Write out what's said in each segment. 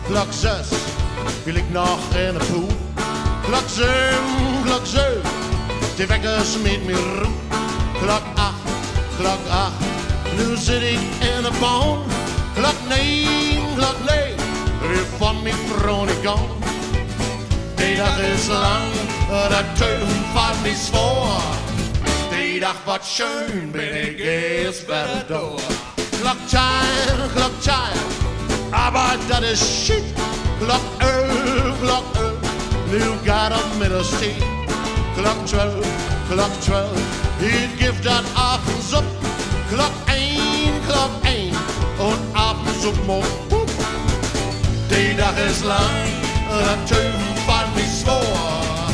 klok 6, vi ligger nog in de pool. Klok 7, de wekker smidt mig ro. Klok 8, nu zit ik in de boom. Klok 9, det er for mig från igång. Det dag is lang, der tøven faldt mig svår. Det dag var schön, bin ich erst bei der Door. Klok 10, aber das ist shit. Klok 11, nu gaat het middagstid. Klok 12, ik gift dat afends op. Klok 1, und abends op morgen. Die dag is lang, der tøven faldt mig svår.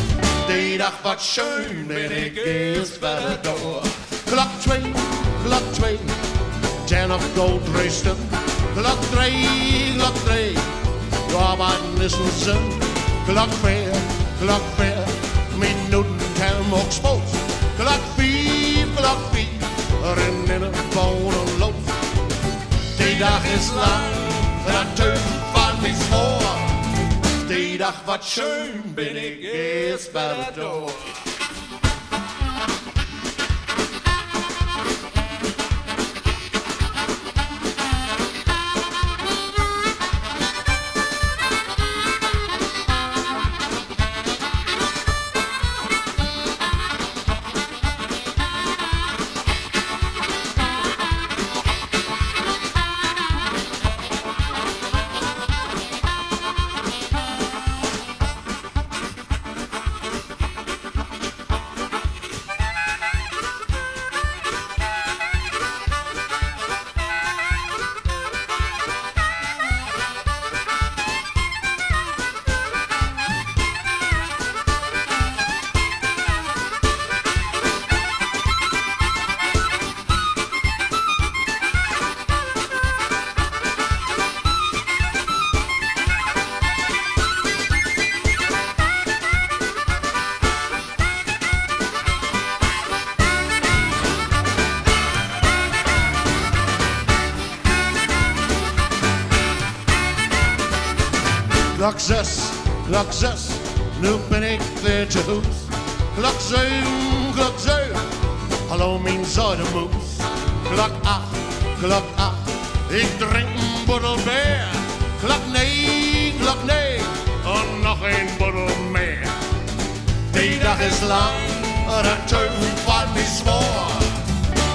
Die dag var schön, bin ich erst bei der Door. Klok 2, tjern op Goldresten. Klok 3, du arbejder næsten søn. Klok 4, minuten kan mok spås. Klok 4, rinder vogn og lås. Die dag is lang, der tøven faldt mig svår. Die dag var schön, bin ich erst bei der Door. Klok 6, nu ben ik weer til hus. Klok 7, hallo min zøjtemus. Klok 8, ik drink en buddel bær. Klok 9, og nog en buddel mere. Die dag is lang, og der tøven faldt mig svår.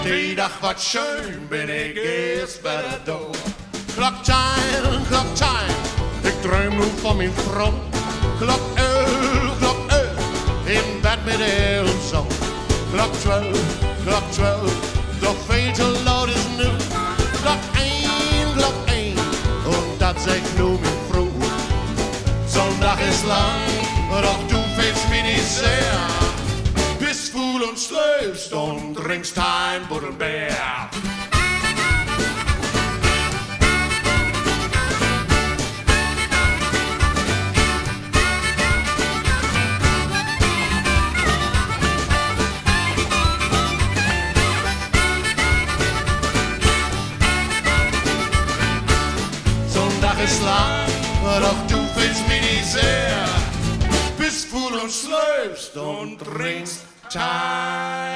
Die dag var schön, bin ich erst bei der Door. Klok 10, ik drøm nu for min front. Klok 11, in bed med ælsom. Klok 12, doch veel te laut is nu. Klok 1, und dat zegt nu min fru. Sonntag ist lang, doch du fällst mir nicht sehr. Bist fuhl und schläfst und trinkst ein Buddelbär. Ist lang, doch du fällst mir nicht sehr. Bist fuhl und schläfst und trinkst Teil.